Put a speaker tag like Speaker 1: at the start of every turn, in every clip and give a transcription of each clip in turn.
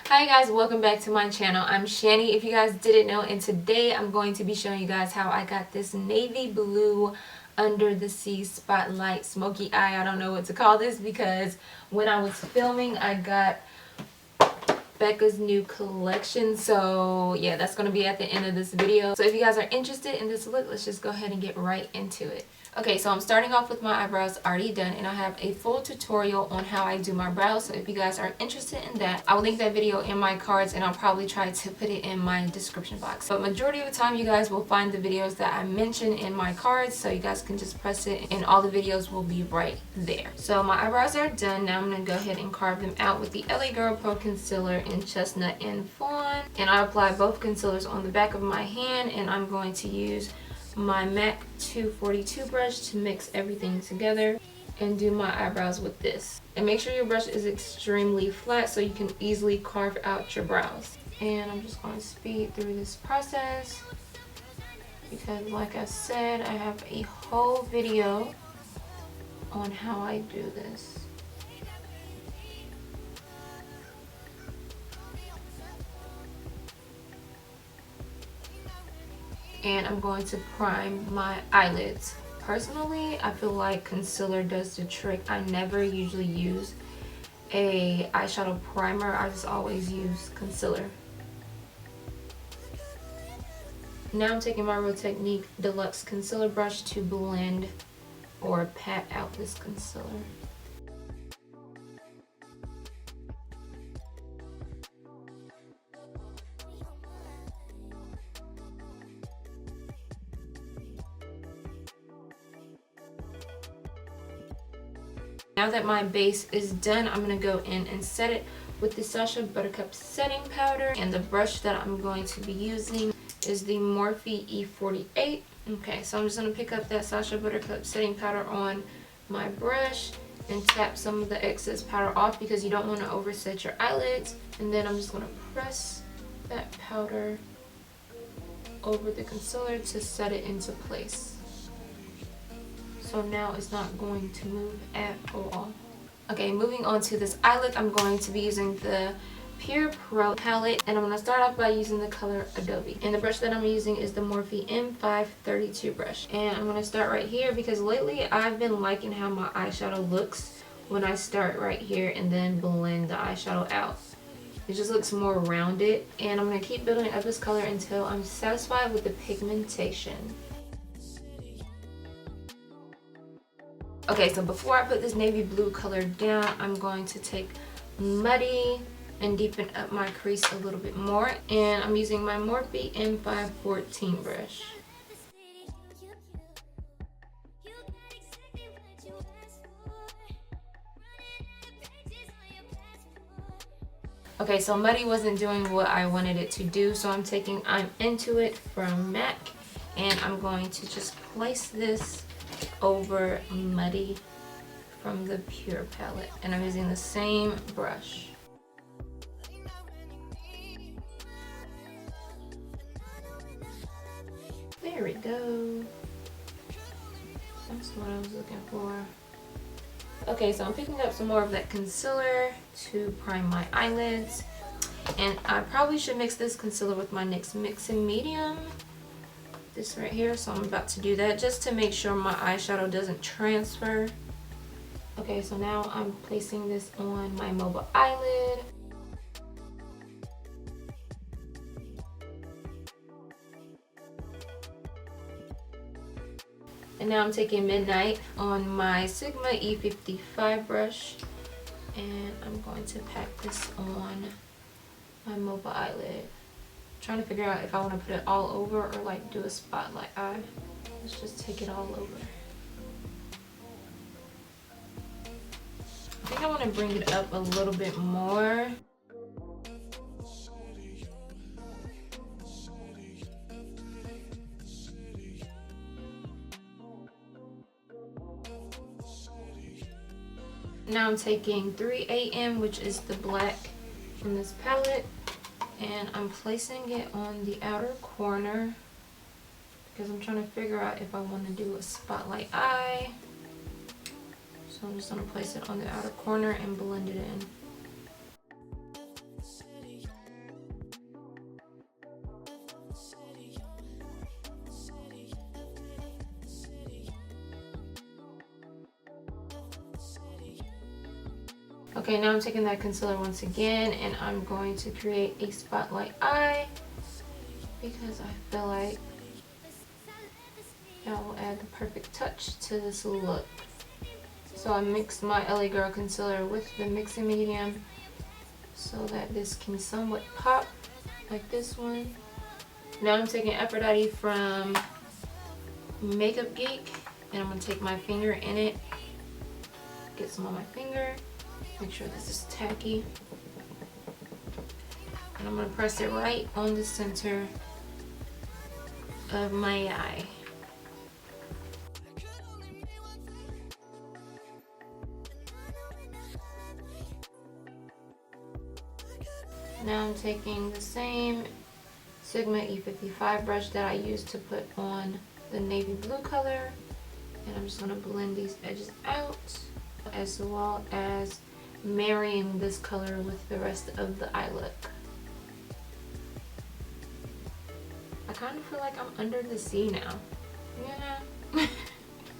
Speaker 1: Hi guys, welcome back to my channel. I'm Shanny, if you guys didn't know, and today I'm going to be showing you guys how I got this navy blue under the sea spotlight smoky eye. I don't know what to call this because when I was filming I got Becca's new collection, so yeah, that's going to be at the end of this video. So if you guys are interested in this look, let's just go ahead and get right into it. Okay, so I'm starting off with my eyebrows already done, and I have a full tutorial on how I do my brows. So if you guys are interested in that, I will link that video in my cards, and I'll probably try to put it in my description box. But majority of the time you guys will find the videos that I mention in my cards, so you guys can just press it and all the videos will be right there. So my eyebrows are done. Now I'm going to go ahead and carve them out with the LA Girl Pro Concealer in Chestnut and Fawn. And I apply both concealers on the back of my hand, and I'm going to use my MAC 242 brush to mix everything together and do my eyebrows with this. And make sure your brush is extremely flat so you can easily carve out your brows. And I'm just going to speed through this process because, like I said, I have a whole video on how I do this. And I'm going to prime my eyelids. Personally, I feel like concealer does the trick. I never usually use a eyeshadow primer. I just always use concealer. Now I'm taking my Real Technique Deluxe concealer brush to blend or pat out this concealer. Now that my base is done, I'm going to go in and set it with the Sacha Buttercup setting powder. And the brush that I'm going to be using is the Morphe E48. Okay, so I'm just going to pick up that Sacha Buttercup setting powder on my brush and tap some of the excess powder off because you don't want to overset your eyelids. And then I'm just going to press that powder over the concealer to set it into place. So now it's not going to move at all. Okay, moving on to this eye look, I'm going to be using the Pure Pro palette, and I'm going to start off by using the color Adobe. And the brush that I'm using is the Morphe M532 brush. And I'm going to start right here because lately I've been liking how my eyeshadow looks when I start right here and then blend the eyeshadow out. It just looks more rounded, and I'm going to keep building up this color until I'm satisfied with the pigmentation. Okay, so before I put this navy blue color down, I'm going to take Muddy and deepen up my crease a little bit more. And I'm using my Morphe M514 brush. Okay, so Muddy wasn't doing what I wanted it to do, so I'm taking I'm Into It from MAC, and I'm going to just place this over Muddy from the Pure palette, and I'm using the same brush. There we go. That's what I was looking for. Okay, so I'm picking up some more of that concealer to prime my eyelids, and I probably should mix this concealer with my NYX Mix and Medium. This right here, so I'm about to do that just to make sure my eyeshadow doesn't transfer. Okay, so now I'm placing this on my mobile eyelid. And now I'm taking Midnight on my Sigma E55 brush, and I'm going to pack this on my mobile eyelid. Trying to figure out if I want to put it all over or like do a spotlight eye. Let's just take it all over. I think I want to bring it up a little bit more. Now I'm taking 3 AM, which is the black from this palette, and I'm placing it on the outer corner because I'm trying to figure out if I want to do a spotlight eye. So I'm just going to place it on the outer corner and blend it in. Okay, now I'm taking that concealer once again and I'm going to create a spotlight eye because I feel like that will add the perfect touch to this look. So I mixed my LA Girl concealer with the mixing medium so that this can somewhat pop like this one. Now I'm taking Aphrodite from MakeupGeek and I'm going to take my finger in it, get some on my finger, make sure this is tacky, and I'm going to press it right on the center of my eye. Now I'm taking the same Sigma E55 brush that I used to put on the navy blue color, and I'm just going to blend these edges out as well as marrying this color with the rest of the eye look. I kind of feel like I'm under the sea now. Yeah.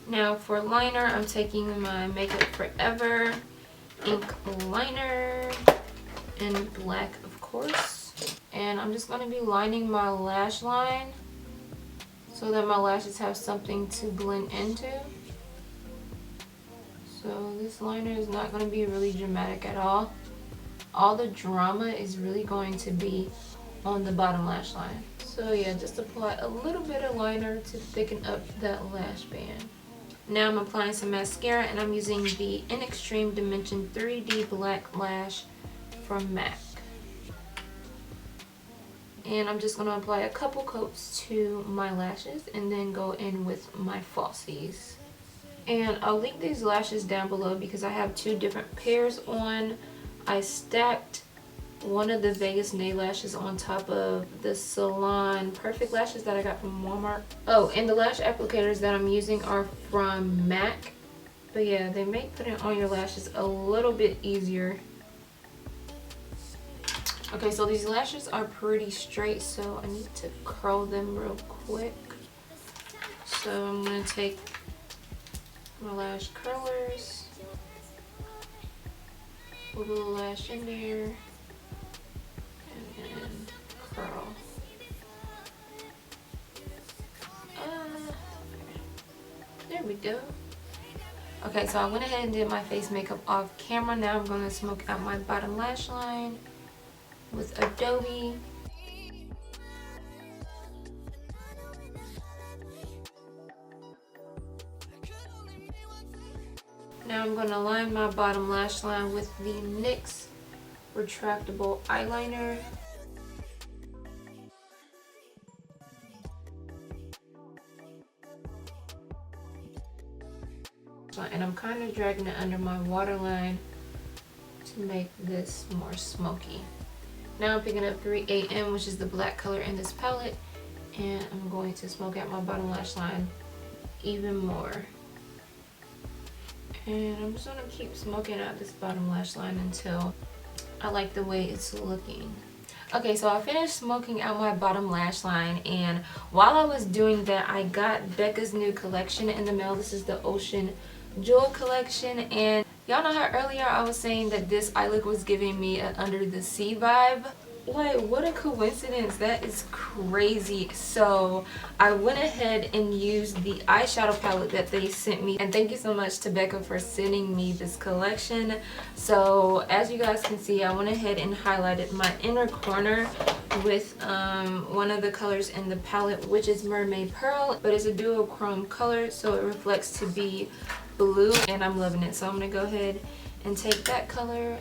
Speaker 1: Now for liner, I'm taking my Makeup Forever ink liner in black, of course, and I'm just going to be lining my lash line so that my lashes have something to blend into. So this liner is not going to be really dramatic at all. All the drama is really going to be on the bottom lash line. So yeah, just apply a little bit of liner to thicken up that lash band. Now I'm applying some mascara and I'm using the In Extreme Dimension 3D Black Lash from MAC. And I'm just going to apply a couple coats to my lashes and then go in with my falsies. And I'll link these lashes down below because I have two different pairs on. I stacked one of the Vegas nail lashes on top of the Salon Perfect lashes that I got from Walmart. Oh, and the lash applicators that I'm using are from MAC. But yeah, they make putting on your lashes a little bit easier. Okay, so these lashes are pretty straight, so I need to curl them real quick. So I'm going to take my lash curlers, put a little lash in there, and then curl. There we go. Okay, so I went ahead and did my face makeup off camera. Now I'm going to smoke out my bottom lash line with Adobe. Now I'm going to line my bottom lash line with the NYX retractable eyeliner. And I'm kind of dragging it under my waterline to make this more smoky. Now I'm picking up 3 AM, which is the black color in this palette, and I'm going to smoke out my bottom lash line even more. And I'm just going to keep smoking out this bottom lash line until I like the way it's looking. Okay, so I finished smoking out my bottom lash line, and while I was doing that, I got Becca's new collection in the mail. This is the Ocean Jewel collection, and y'all know how earlier I was saying that this eye look was giving me an under the sea vibe? Like, what a coincidence. That is crazy. So I went ahead and used the eyeshadow palette that they sent me, and thank you so much to Becca for sending me this collection. So as you guys can see, I went ahead and highlighted my inner corner with one of the colors in the palette, which is Mermaid Pearl, but it's a duochrome color, so it reflects to be blue, and I'm loving it. So I'm going to go ahead and take that color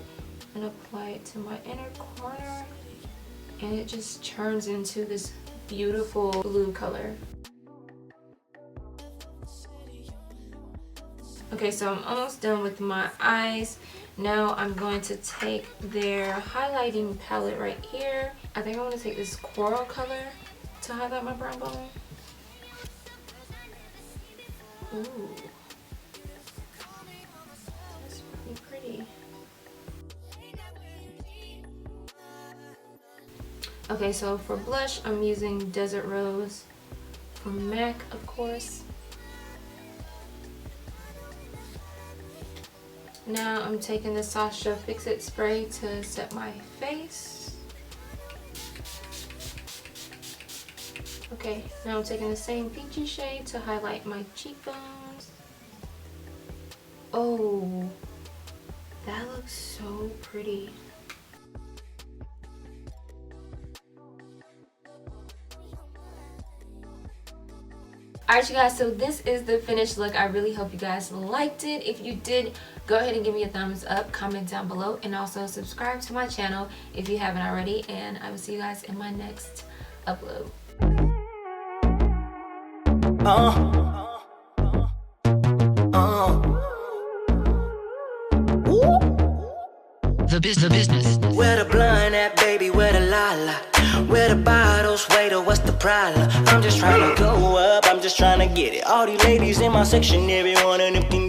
Speaker 1: and apply it to my inner corner, and it just turns into this beautiful blue color. Okay, so I'm almost done with my eyes. Now I'm going to take their highlighting palette right here. I think I'm going to take this coral color to highlight my brow bone. Ooh. That's really pretty. Okay, so for blush, I'm using Desert Rose from MAC, of course. Now I'm taking the Sasha Fix It spray to set my face. Okay, now I'm taking the same peachy shade to highlight my cheekbones. Oh, that looks so pretty. Alright you guys, so this is the finished look. I really hope you guys liked it. If you did, go ahead and give me a thumbs up, comment down below, and also subscribe to my channel if you haven't already, and I will see you guys in my next upload.
Speaker 2: The business. Where the blunt at, baby? Where the lala? Where the bottles? Waiter, what's the problem? I'm just trying to go up. I'm just trying to get it. All these ladies in my section, every one of them can